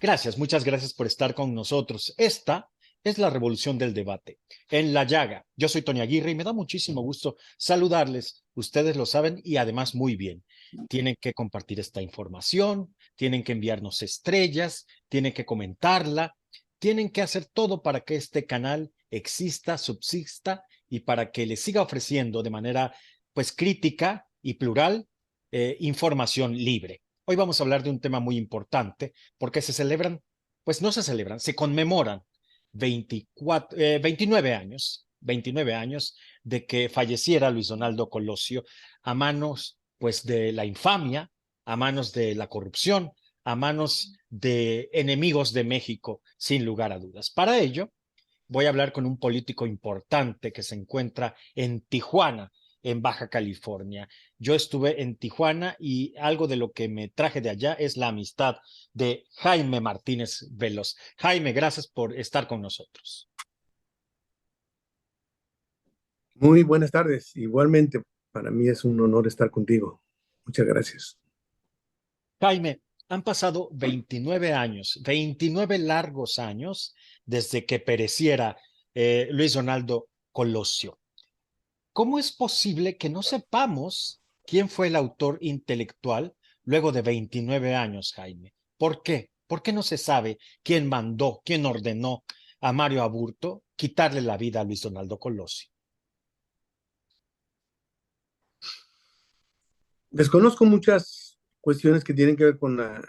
Gracias, muchas gracias por estar con nosotros. Esta es la revolución del debate. En La Llaga, yo soy Tony Aguirre y me da muchísimo gusto saludarles. Ustedes lo saben y además muy bien. Tienen que compartir esta información, tienen que enviarnos estrellas, tienen que comentarla, tienen que hacer todo para que este canal exista, subsista y para que les siga ofreciendo de manera pues crítica y plural información libre. Hoy vamos a hablar de un tema muy importante porque se celebran, pues no se celebran, se conmemoran 29 años de que falleciera Luis Donaldo Colosio a manos pues de la infamia, a manos de la corrupción, a manos de enemigos de México, sin lugar a dudas. Para ello, voy a hablar con un político importante que se encuentra en Tijuana, en Baja California. Yo estuve en Tijuana y algo de lo que me traje de allá es la amistad de Jaime Martínez Veloz. Jaime, gracias por estar con nosotros. Muy buenas tardes. Igualmente, para mí es un honor estar contigo. Muchas gracias. Jaime, han pasado 29 años, 29 largos años desde que pereciera Luis Donaldo Colosio. ¿Cómo es posible que no sepamos quién fue el autor intelectual luego de 29 años, Jaime? ¿Por qué? ¿Por qué no se sabe quién mandó, quién ordenó a Mario Aburto quitarle la vida a Luis Donaldo Colosio? Desconozco muchas cuestiones que tienen que ver con la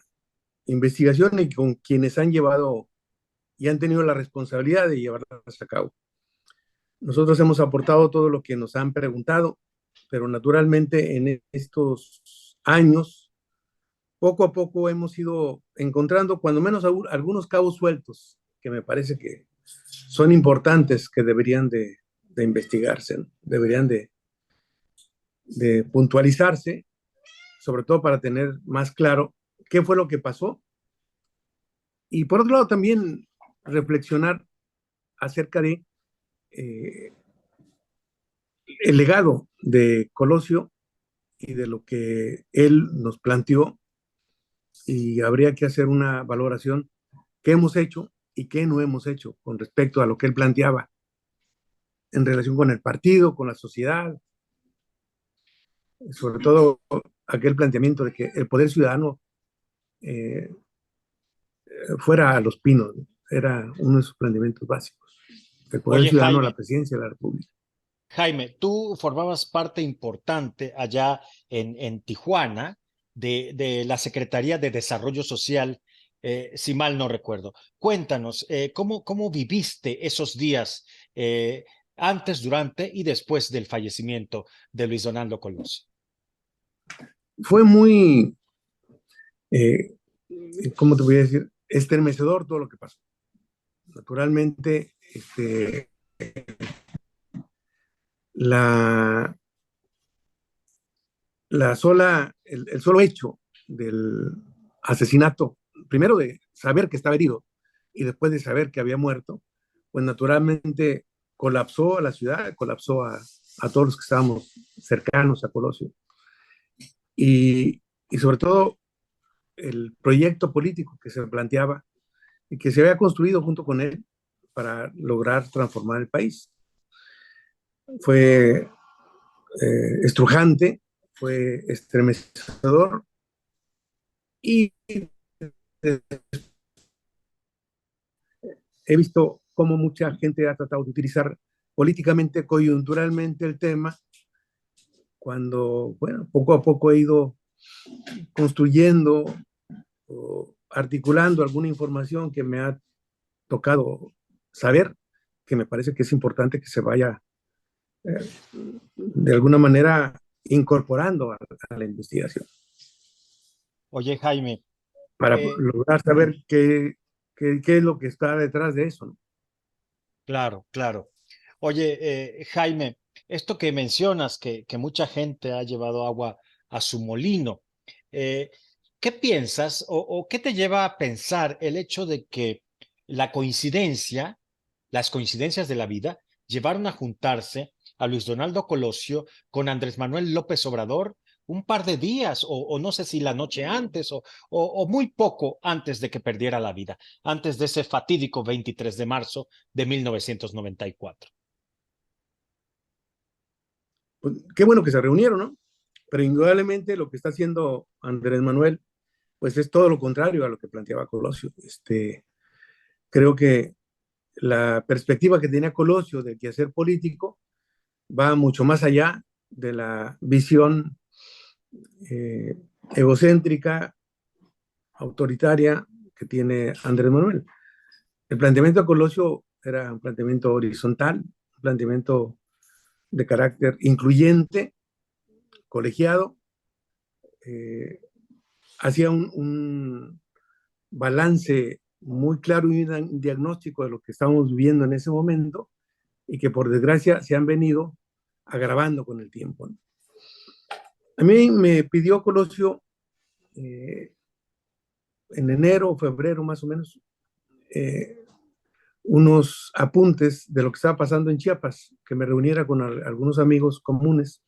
investigación y con quienes han llevado y han tenido la responsabilidad de llevarlas a cabo. Nosotros hemos aportado todo lo que nos han preguntado, pero naturalmente en estos años, poco a poco hemos ido encontrando, cuando menos algunos cabos sueltos, que me parece que son importantes, que deberían de investigarse, ¿no? Deberían de puntualizarse, sobre todo para tener más claro qué fue lo que pasó. Y por otro lado, también reflexionar acerca de eh, el legado de Colosio y de lo que él nos planteó, y habría que hacer una valoración qué hemos hecho y qué no hemos hecho con respecto a lo que él planteaba en relación con el partido, con la sociedad, sobre todo aquel planteamiento de que el poder ciudadano eh, fuera a los pinos, ¿no? Era uno de sus planteamientos básicos, el poder Oye, ciudadano a Jaime, la presidencia de la República. Jaime, tú formabas parte importante allá en Tijuana de la Secretaría de Desarrollo Social, si mal no recuerdo. Cuéntanos, ¿cómo viviste esos días antes, durante y después del fallecimiento de Luis Donaldo Colosio? Fue muy, eh, ¿cómo te voy a decir? Estremecedor todo lo que pasó. Naturalmente, la, el solo hecho del asesinato, primero de saber que estaba herido y después de saber que había muerto, pues naturalmente colapsó a la ciudad, colapsó a todos los que estábamos cercanos a Colosio. Y sobre todo el proyecto político que se planteaba y que se había construido junto con él para lograr transformar el país. Fue estrujante, fue estremecedor y he visto cómo mucha gente ha tratado de utilizar políticamente, coyunturalmente el tema, cuando, bueno, poco a poco he ido construyendo o articulando alguna información que me ha tocado saber, que me parece que es importante que se vaya eh, de alguna manera incorporando a la investigación Oye, Jaime, para eh, lograr saber qué es lo que está detrás de eso, ¿no? claro, claro. Oye, Jaime, esto que mencionas, que mucha gente ha llevado agua a su molino, eh, ¿qué piensas o qué te lleva a pensar el hecho de que la coincidencia, las coincidencias de la vida, llevaron a juntarse a Luis Donaldo Colosio con Andrés Manuel López Obrador, un par de días o no sé si la noche antes o muy poco antes de que perdiera la vida, antes de ese fatídico 23 de marzo de 1994. Pues, qué bueno que se reunieron, ¿no? Pero indudablemente lo que está haciendo Andrés Manuel, pues es todo lo contrario a lo que planteaba Colosio. Creo que la perspectiva que tenía Colosio del quehacer político va mucho más allá de la visión eh, egocéntrica, autoritaria que tiene Andrés Manuel. El planteamiento de Colosio era un planteamiento horizontal, un planteamiento de carácter incluyente, colegiado, eh, hacía un balance muy claro y un diagnóstico de lo que estábamos viviendo en ese momento y que por desgracia se han venido agravando con el tiempo, ¿no? A mí me pidió Colosio eh, en enero o febrero más o menos eh, unos apuntes de lo que estaba pasando en Chiapas, que me reuniera con algunos amigos comunes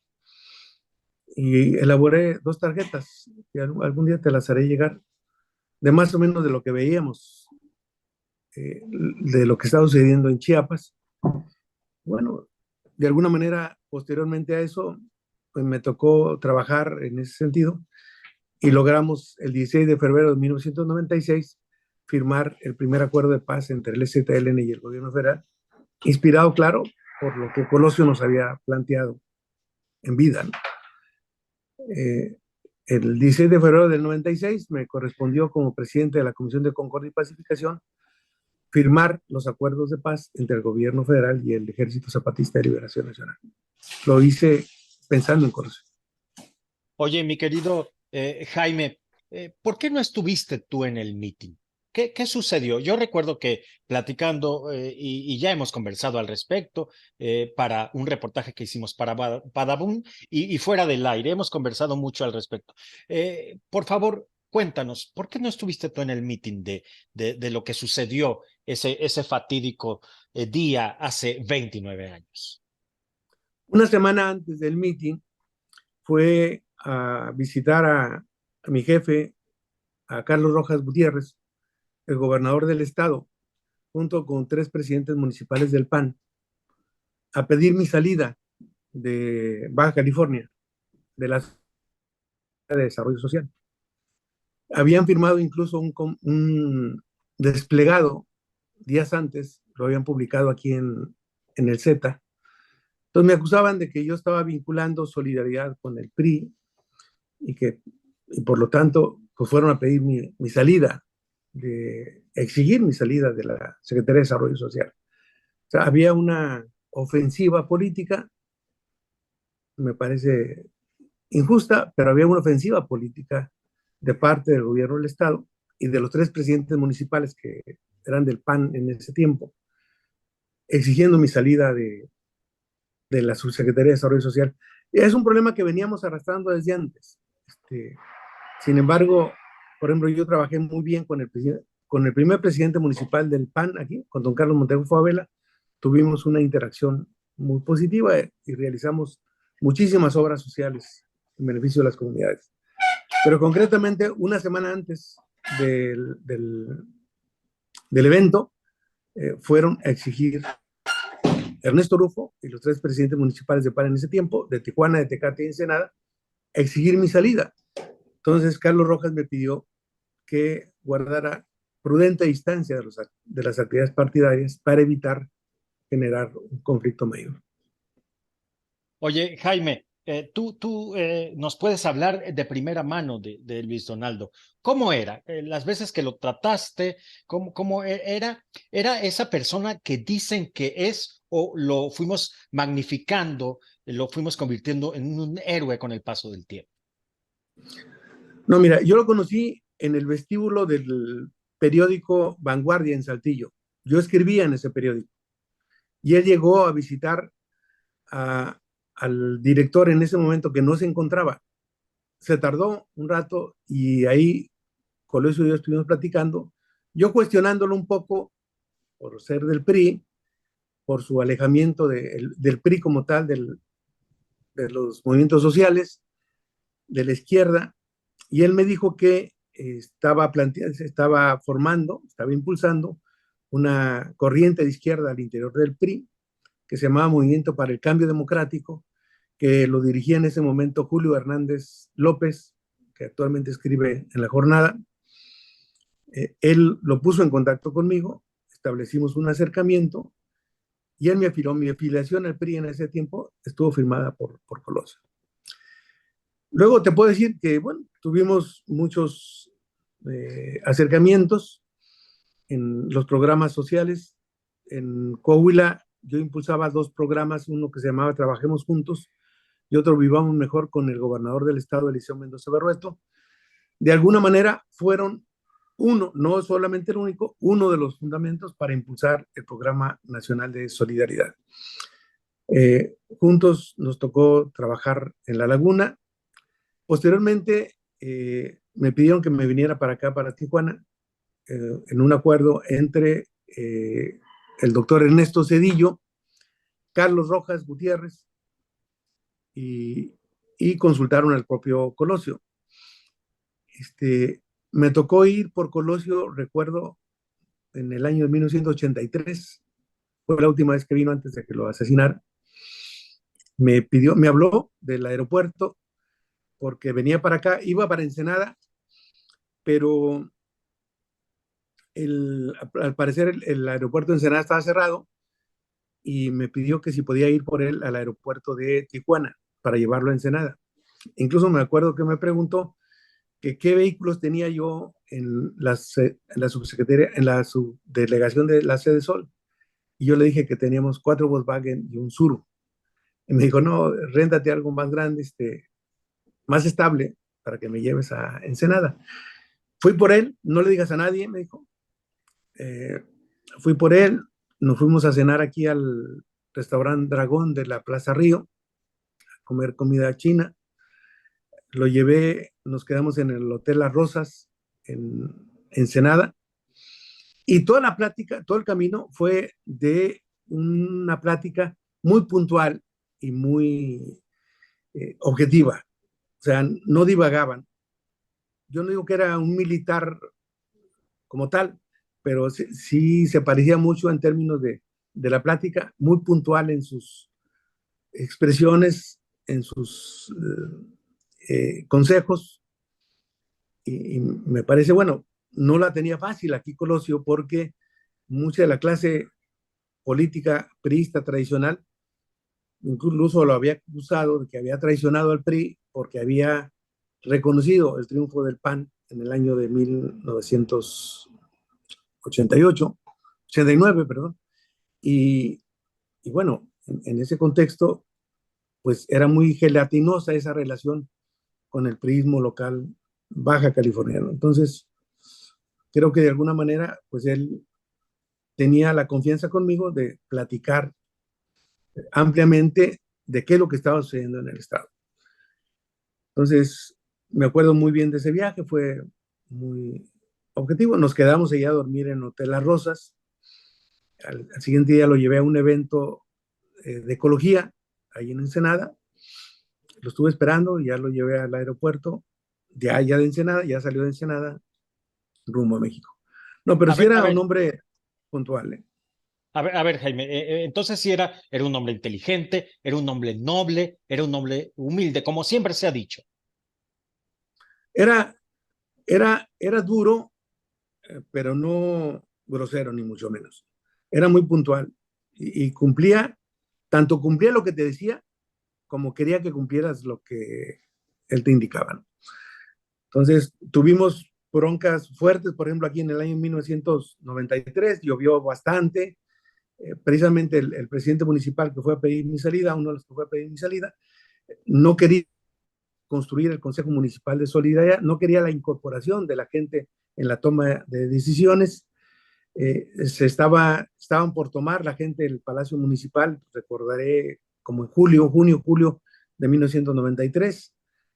y elaboré 2 tarjetas que algún día te las haré llegar de más o menos de lo que veíamos, de lo que estaba sucediendo en Chiapas. Bueno, de alguna manera, posteriormente a eso, pues me tocó trabajar en ese sentido y logramos el 16 de febrero de 1996 firmar el primer acuerdo de paz entre el EZLN y el gobierno federal, inspirado, claro, por lo que Colosio nos había planteado en vida, ¿no? Eh, el 16 de febrero del 96 me correspondió como presidente de la Comisión de Concordia y Pacificación firmar los acuerdos de paz entre el gobierno federal y el Ejército Zapatista de Liberación Nacional. Lo hice pensando en Colosio. Oye, mi querido Jaime, ¿por qué no estuviste tú en el meeting? ¿Qué sucedió? Yo recuerdo que platicando, y ya hemos conversado al respecto, para un reportaje que hicimos para Badabun y fuera del aire, hemos conversado mucho al respecto. Por favor, cuéntanos, ¿por qué no estuviste tú en el meeting de lo que sucedió ese fatídico día hace 29 años? Una semana antes del meeting fue a visitar a mi jefe, a Carlos Rojas Gutiérrez, el gobernador del estado, junto con 3 presidentes municipales del PAN, a pedir mi salida de Baja California, de la Secretaría de Desarrollo Social. Habían firmado incluso un desplegado días antes, lo habían publicado aquí en el Z. Entonces me acusaban de que yo estaba vinculando solidaridad con el PRI y por lo tanto pues fueron a pedir mi salida, de exigir mi salida de la Secretaría de Desarrollo Social. O sea, había una ofensiva política, me parece injusta, pero había una ofensiva política de parte del gobierno del Estado y de los 3 presidentes municipales que eran del PAN en ese tiempo, exigiendo mi salida de la Subsecretaría de Desarrollo Social. Y es un problema que veníamos arrastrando desde antes. Sin embargo, por ejemplo, yo trabajé muy bien con el primer presidente municipal del PAN aquí, con don Carlos Montejo Favela. Tuvimos una interacción muy positiva y realizamos muchísimas obras sociales en beneficio de las comunidades. Pero concretamente, una semana antes del evento, fueron a exigir Ernesto Rufo y los 3 presidentes municipales de PAN en ese tiempo, de Tijuana, de Tecate y Ensenada, a exigir mi salida. Entonces, Carlos Rojas me pidió que guardara prudente distancia de las actividades partidarias para evitar generar un conflicto mayor. Oye, Jaime, tú nos puedes hablar de primera mano de Luis Donaldo. ¿Cómo era? Las veces que lo trataste, ¿cómo era? ¿Era esa persona que dicen que es o lo fuimos magnificando, lo fuimos convirtiendo en un héroe con el paso del tiempo? No, mira, yo lo conocí en el vestíbulo del periódico Vanguardia en Saltillo. Yo escribía en ese periódico y él llegó a visitar a, al director en ese momento que no se encontraba. Se tardó un rato y ahí Colosio y yo estuvimos platicando, yo cuestionándolo un poco por ser del PRI, por su alejamiento del PRI como tal, de los movimientos sociales, de la izquierda, y él me dijo que estaba formando, estaba impulsando una corriente de izquierda al interior del PRI, que se llamaba Movimiento para el Cambio Democrático, que lo dirigía en ese momento Julio Hernández López, que actualmente escribe en La Jornada. Él lo puso en contacto conmigo, establecimos un acercamiento, y él me afirmó, mi afiliación al PRI en ese tiempo estuvo firmada por Colosio. Luego te puedo decir que, bueno, tuvimos muchos acercamientos en los programas sociales. En Coahuila yo impulsaba 2 programas, uno que se llamaba Trabajemos Juntos y otro Vivamos Mejor, con el gobernador del estado, Eliseo Mendoza Berrueto. De alguna manera fueron uno, no solamente el único, uno de los fundamentos para impulsar el Programa Nacional de Solidaridad. Juntos nos tocó trabajar en La Laguna. Posteriormente me pidieron que me viniera para acá, para Tijuana, en un acuerdo entre el doctor Ernesto Zedillo, Carlos Rojas Gutiérrez, y consultaron al propio Colosio. Me tocó ir por Colosio, recuerdo, en el año de 1983, fue la última vez que vino antes de que lo asesinaran. Me habló del aeropuerto porque venía para acá, iba para Ensenada, pero al parecer el aeropuerto de Ensenada estaba cerrado, y me pidió que si podía ir por él al aeropuerto de Tijuana para llevarlo a Ensenada. Incluso me acuerdo que me preguntó que qué vehículos tenía yo en la subsecretaría, en la subdelegación de la Sede Sol, y yo le dije que teníamos 4 Volkswagen y un Suru. Y me dijo, no, réntate algo más grande, más estable, para que me lleves a Ensenada. Fui por él, no le digas a nadie, me dijo. Fui por él, nos fuimos a cenar aquí al restaurante Dragón de la Plaza Río, a comer comida china. Lo llevé, nos quedamos en el Hotel Las Rosas, en Ensenada, y toda la plática, todo el camino fue de una plática muy puntual y muy objetiva. O sea, no divagaban. Yo no digo que era un militar como tal, pero sí se parecía mucho en términos de la plática, muy puntual en sus expresiones, en sus consejos, y me parece, bueno, no la tenía fácil aquí Colosio, porque mucha de la clase política priista tradicional incluso lo había acusado de que había traicionado al PRI porque había reconocido el triunfo del PAN en el año de 1988, 89, perdón, y, y bueno, en ese contexto, pues era muy gelatinosa esa relación con el priismo local baja californiano. Entonces, creo que de alguna manera, pues él tenía la confianza conmigo de platicar ampliamente de qué es lo que estaba sucediendo en el estado. Entonces, me acuerdo muy bien de ese viaje, fue muy objetivo. Nos quedamos allá a dormir en Hotel Las Rosas. Al siguiente día lo llevé a un evento de ecología ahí en Ensenada. Lo estuve esperando, ya lo llevé al aeropuerto de allá de Ensenada, ya salió de Ensenada rumbo a México. No, pero sí era un hombre puntual. A ver, Jaime, entonces sí era un hombre inteligente, era un hombre noble, era un hombre humilde, como siempre se ha dicho. Era, era duro, pero no grosero, ni mucho menos. Era muy puntual y cumplía, tanto cumplía lo que te decía, como quería que cumplieras lo que él te indicaba, ¿no? Entonces, tuvimos broncas fuertes, por ejemplo, aquí en el año 1993, llovió bastante. Precisamente el presidente municipal que fue a pedir mi salida, uno de los que fue a pedir mi salida, no quería construir el Consejo Municipal de Solidaridad, no quería la incorporación de la gente en la toma de decisiones. Estaban por tomar la gente del Palacio Municipal, recordaré, como en junio de 1993.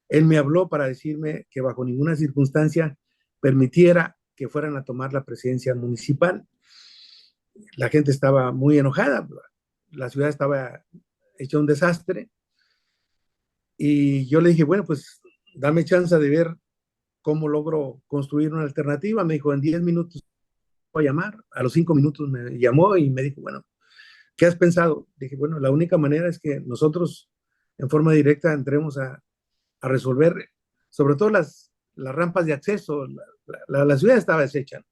Él me habló para decirme que bajo ninguna circunstancia permitiera que fueran a tomar la presidencia municipal. La gente estaba muy enojada, la ciudad estaba hecha un desastre, y yo le dije, bueno, pues dame chance de ver cómo logro construir una alternativa. Me dijo, en 10 minutos voy a llamar. A los 5 minutos me llamó y me dijo, bueno, ¿qué has pensado? Dije, bueno, la única manera es que nosotros en forma directa entremos a resolver, sobre todo las rampas de acceso. La ciudad estaba deshecha.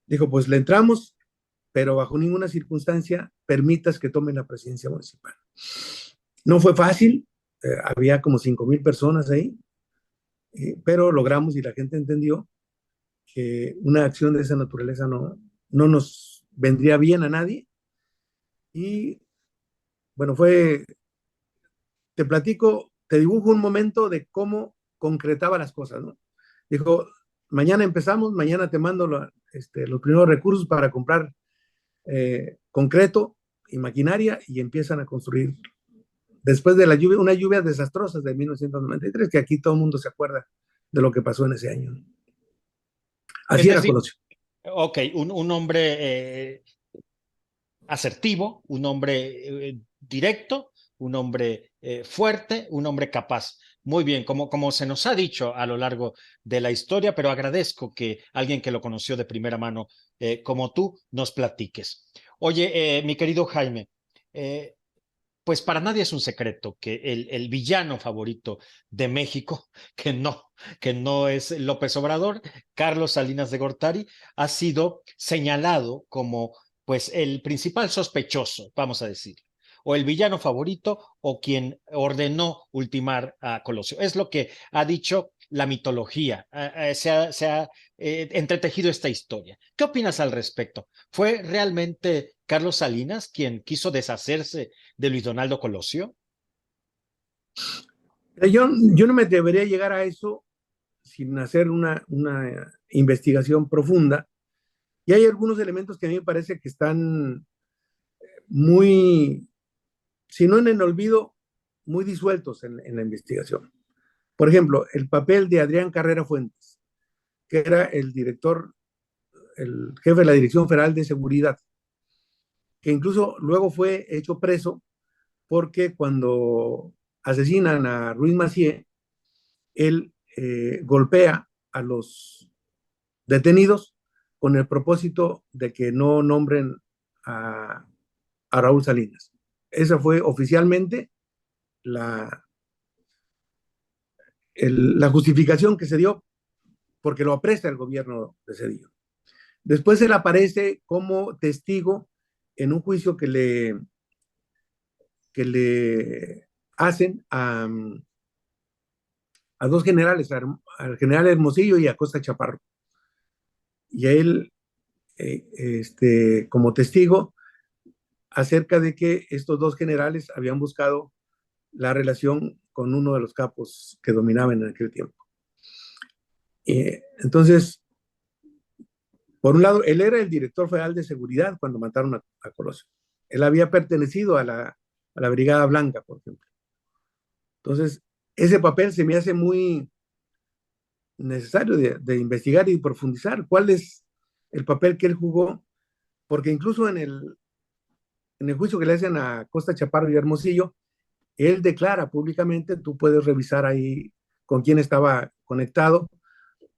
Dijo, pues le entramos, pero bajo ninguna circunstancia permitas que tomen la presidencia municipal. No fue fácil, había como 5,000 personas ahí, pero logramos y la gente entendió que una acción de esa naturaleza no nos vendría bien a nadie. Y bueno, te platico, te dibujo un momento de cómo concretaba las cosas, ¿no? Dijo, mañana empezamos, mañana te mando los primeros recursos para comprar concreto y maquinaria y empiezan a construir. Después de la lluvia, una lluvia desastrosa de 1993, que aquí todo el mundo se acuerda de lo que pasó en ese año, ¿no? Es Así era decir, Colosio. ok, un hombre asertivo, un hombre directo, un hombre fuerte, un hombre capaz. Muy bien, como se nos ha dicho a lo largo de la historia, pero agradezco que alguien que lo conoció de primera mano como tú nos platiques. Oye, mi querido Jaime, eh, pues para nadie es un secreto que el villano favorito de México, que no es López Obrador, Carlos Salinas de Gortari, ha sido señalado como pues el principal sospechoso, vamos a decir, o el villano favorito o quien ordenó ultimar a Colosio. Es lo que ha dicho la mitología, se ha entretejido esta historia. ¿Qué opinas al respecto? ¿Fue realmente Carlos Salinas quien quiso deshacerse de Luis Donaldo Colosio? Yo no me debería llegar a eso sin hacer una investigación profunda. Y hay algunos elementos que a mí me parece que están muy, si no en el olvido, muy disueltos en la investigación. Por ejemplo, el papel de Adrián Carrera Fuentes, que era el jefe de la Dirección Federal de Seguridad, que incluso luego fue hecho preso porque cuando asesinan a Ruiz Macié, él golpea a los detenidos con el propósito de que no nombren a Raúl Salinas. Esa fue oficialmente la, la justificación que se dio porque lo apresta el gobierno de Cedillo. Después él aparece como testigo en un juicio que le hacen a dos generales, al general Hermosillo y a Costa Chaparro. Y a él, como testigo, acerca de que estos dos generales habían buscado la relación con uno de los capos que dominaban en aquel tiempo. Entonces, por un lado, él era el director federal de seguridad cuando mataron a Colosio. Él había pertenecido a la Brigada Blanca, por ejemplo. Entonces, ese papel se me hace muy necesario de investigar y profundizar. ¿Cuál es el papel que él jugó? Porque incluso en el juicio que le hacen a Costa Chaparro y Hermosillo, él declara públicamente, tú puedes revisar ahí con quién estaba conectado,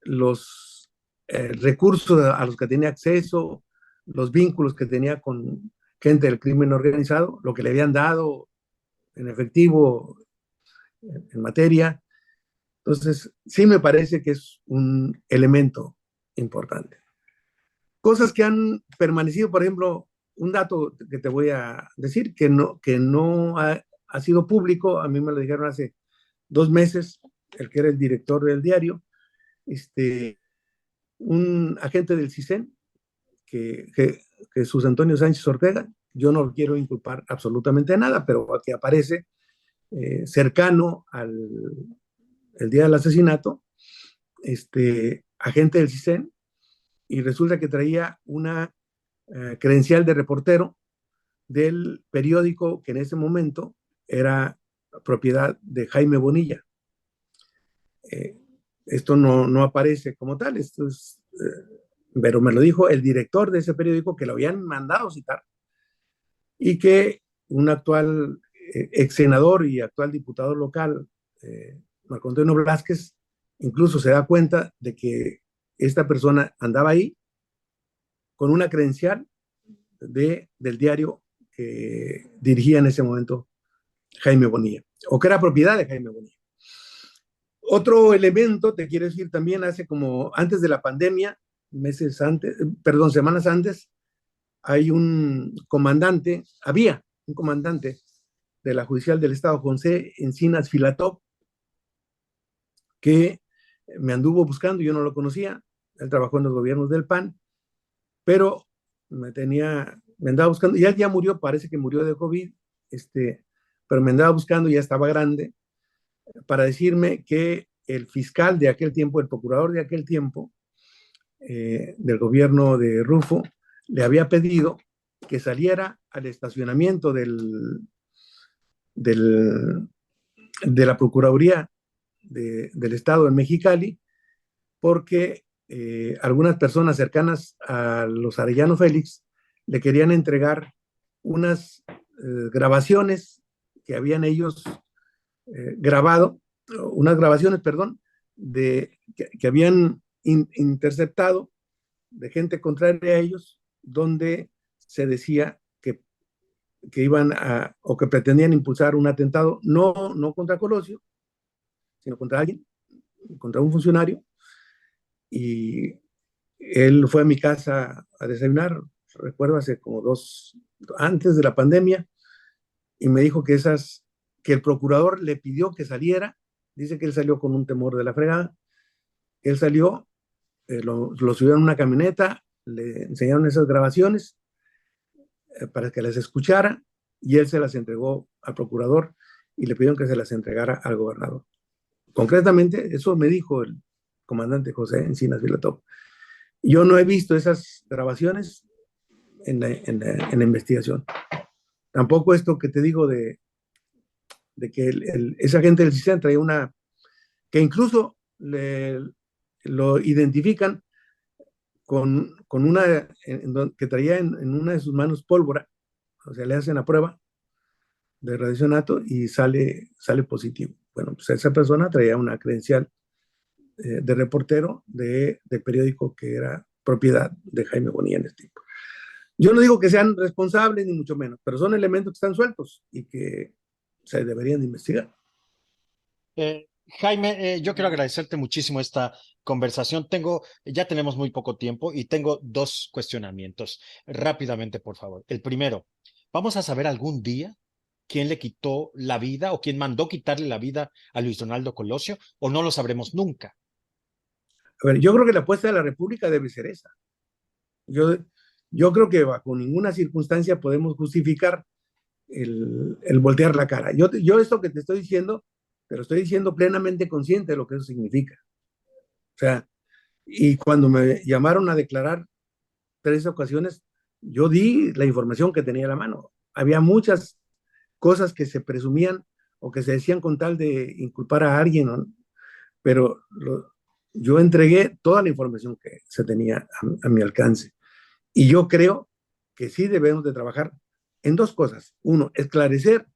los recursos a los que tenía acceso, los vínculos que tenía con gente del crimen organizado, lo que le habían dado en efectivo, en materia. Entonces, sí me parece que es un elemento importante. Cosas que han permanecido, por ejemplo, un dato que te voy a decir, que no ha sido público, a mí me lo dijeron hace 2 meses, el que era el director del diario, un agente del CISEN, que Jesús Antonio Sánchez Ortega, yo no lo quiero inculpar absolutamente nada, pero que aparece cercano al el día del asesinato, agente del CISEN, y resulta que traía una credencial de reportero del periódico que en ese momento era propiedad de Jaime Bonilla. Eh, Esto no aparece como tal, pero me lo dijo el director de ese periódico que lo habían mandado citar y que un actual ex senador y actual diputado local Marco Antonio Blázquez, incluso se da cuenta de que esta persona andaba ahí con una credencial del diario que dirigía en ese momento Jaime Bonilla, o que era propiedad de Jaime Bonilla. Otro elemento, te quiero decir también, hace como antes de la pandemia, meses antes, perdón, semanas antes, había un comandante de la Judicial del Estado, José Encinas Filatov, que me anduvo buscando, yo no lo conocía, él trabajó en los gobiernos del PAN, pero me andaba buscando, y él ya murió, parece que murió de COVID, pero me andaba buscando, ya estaba grande, para decirme que el fiscal de aquel tiempo, el procurador de aquel tiempo, del gobierno de Rufo, le había pedido que saliera al estacionamiento de la Procuraduría del Estado en Mexicali, porque algunas personas cercanas a los Arellano Félix le querían entregar unas grabaciones que habían ellos grabado, unas grabaciones, perdón, que habían interceptado de gente contraria a ellos, donde se decía que iban a, o que pretendían impulsar un atentado, no contra Colosio, sino contra alguien, contra un funcionario, y él fue a mi casa a desayunar, recuerdo hace como antes de la pandemia, y me dijo que el procurador le pidió que saliera, dice que él salió con un temor de la fregada, él salió, lo subieron a una camioneta, le enseñaron esas grabaciones para que las escuchara, y él se las entregó al procurador y le pidieron que se las entregara al gobernador. Concretamente, eso me dijo el comandante José Encinas Filatov. Yo no he visto esas grabaciones en la investigación. Tampoco esto que te digo de que esa gente del sistema traía que incluso lo identifican con una que traía en una de sus manos pólvora, o sea, le hacen la prueba de radionato y sale positivo. Bueno, pues esa persona traía una credencial de reportero del periódico que era propiedad de Jaime Bonilla en este tiempo. Yo no digo que sean responsables, ni mucho menos, pero son elementos que están sueltos y que se deberían de investigar. Jaime, yo quiero agradecerte muchísimo esta conversación. Ya tenemos muy poco tiempo y tengo dos cuestionamientos. Rápidamente, por favor. El primero, ¿vamos a saber algún día quién le quitó la vida o quién mandó quitarle la vida a Luis Donaldo Colosio, o no lo sabremos nunca? A ver, yo creo que la apuesta de la República debe ser esa. Yo creo que bajo ninguna circunstancia podemos justificar el voltear la cara. Yo esto que te estoy diciendo, te lo estoy diciendo plenamente consciente de lo que eso significa. O sea, y cuando me llamaron a declarar 3 ocasiones, yo di la información que tenía a la mano. Había muchas cosas que se presumían o que se decían con tal de inculpar a alguien, ¿no? Pero yo entregué toda la información que se tenía a mi alcance. Y yo creo que sí debemos de trabajar en dos cosas. Uno, esclarecer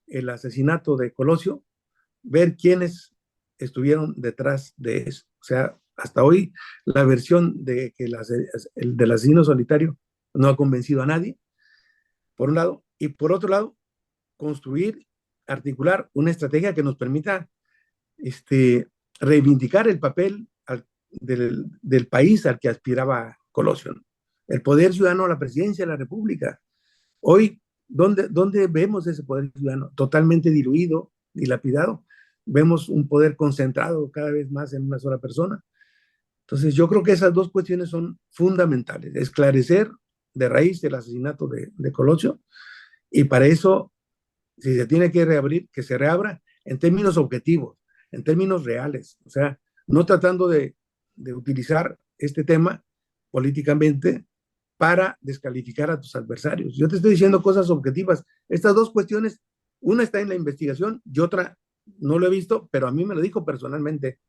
el asesinato de Colosio, ver quiénes estuvieron detrás de eso. O sea, hasta hoy la versión de que del asesino solitario no ha convencido a nadie, por un lado, y por otro lado, construir, articular una estrategia que nos permita reivindicar el papel del país al que aspiraba Colosio, ¿no? El poder ciudadano a la presidencia de la República. Hoy, ¿dónde vemos ese poder ciudadano? Totalmente diluido, dilapidado. Vemos un poder concentrado cada vez más en una sola persona. Entonces, yo creo que esas dos cuestiones son fundamentales. Esclarecer de raíz el asesinato de Colosio, y para eso, si se tiene que reabrir, que se reabra en términos objetivos, en términos reales. O sea, no tratando de utilizar este tema políticamente para descalificar a tus adversarios. Yo te estoy diciendo cosas objetivas. Estas dos cuestiones, una está en la investigación y otra no lo he visto, pero a mí me lo dijo personalmente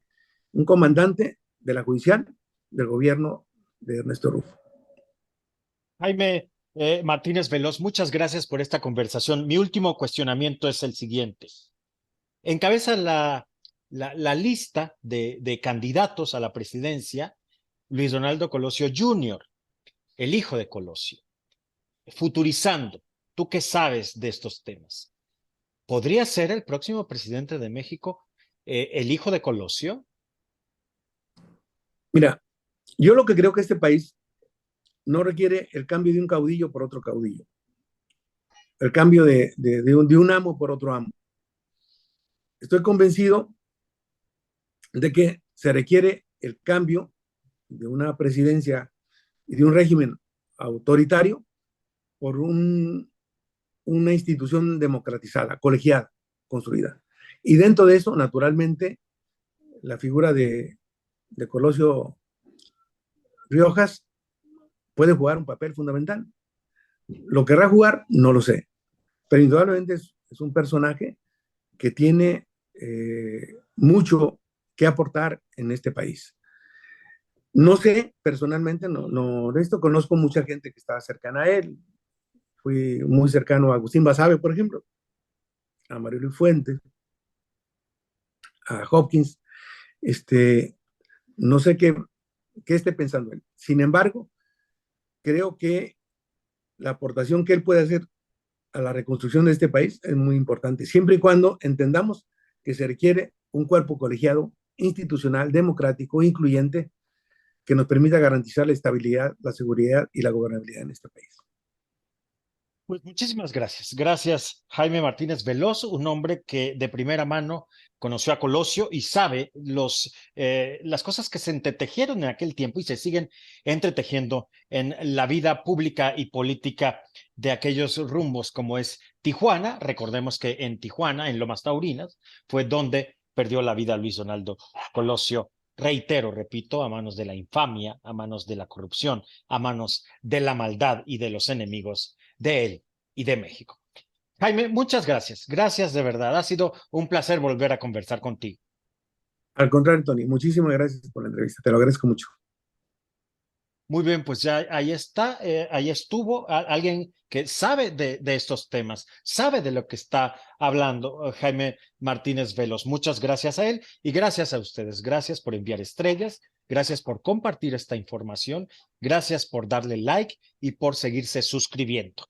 un comandante de la judicial del gobierno de Ernesto Rufo. Jaime Martínez Veloz, muchas gracias por esta conversación. Mi último cuestionamiento es el siguiente. Encabeza la lista de candidatos a la presidencia, Luis Donaldo Colosio Jr., el hijo de Colosio. Futurizando, ¿tú qué sabes de estos temas? ¿Podría ser el próximo presidente de México el hijo de Colosio? Mira, yo lo que creo que este país no requiere el cambio de un caudillo por otro caudillo, el cambio de un amo por otro amo. Estoy convencido de que se requiere el cambio de una presidencia y de un régimen autoritario por una institución democratizada, colegiada, construida. Y dentro de eso, naturalmente, la figura de Colosio Riojas puede jugar un papel fundamental. ¿Lo querrá jugar? No lo sé. Pero indudablemente es un personaje que tiene mucho que aportar en este país. No sé, personalmente, no, de esto conozco mucha gente que estaba cercana a él. Fui muy cercano a Agustín Basabe, por ejemplo, a Mario Luis Fuentes, a Hopkins. No sé qué esté pensando él. Sin embargo, creo que la aportación que él puede hacer a la reconstrucción de este país es muy importante, siempre y cuando entendamos que se requiere un cuerpo colegiado, institucional, democrático, incluyente, que nos permita garantizar la estabilidad, la seguridad y la gobernabilidad en este país. Pues muchísimas gracias. Gracias, Jaime Martínez Veloz, un hombre que de primera mano conoció a Colosio y sabe las cosas que se entretejieron en aquel tiempo y se siguen entretejiendo en la vida pública y política de aquellos rumbos como es Tijuana. Recordemos que en Tijuana, en Lomas Taurinas, fue donde perdió la vida Luis Donaldo Colosio. Reitero, repito, a manos de la infamia, a manos de la corrupción, a manos de la maldad y de los enemigos de él y de México. Jaime, muchas gracias. Gracias de verdad. Ha sido un placer volver a conversar contigo. Al contrario, Tony, muchísimas gracias por la entrevista. Te lo agradezco mucho. Muy bien, pues ya ahí está, ahí estuvo alguien que sabe de estos temas, sabe de lo que está hablando Jaime Martínez Veloz. Muchas gracias a él y gracias a ustedes. Gracias por enviar estrellas, gracias por compartir esta información, gracias por darle like y por seguirse suscribiendo.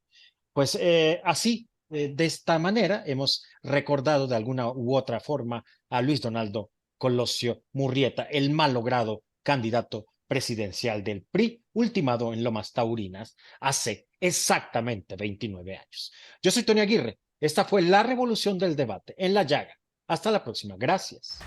Pues así, de esta manera, hemos recordado de alguna u otra forma a Luis Donaldo Colosio Murrieta, el malogrado candidato presidencial del PRI, ultimado en Lomas Taurinas hace exactamente 29 años. Yo soy Tony Aguirre. Esta fue la revolución del debate en La Llaga. Hasta la próxima. Gracias.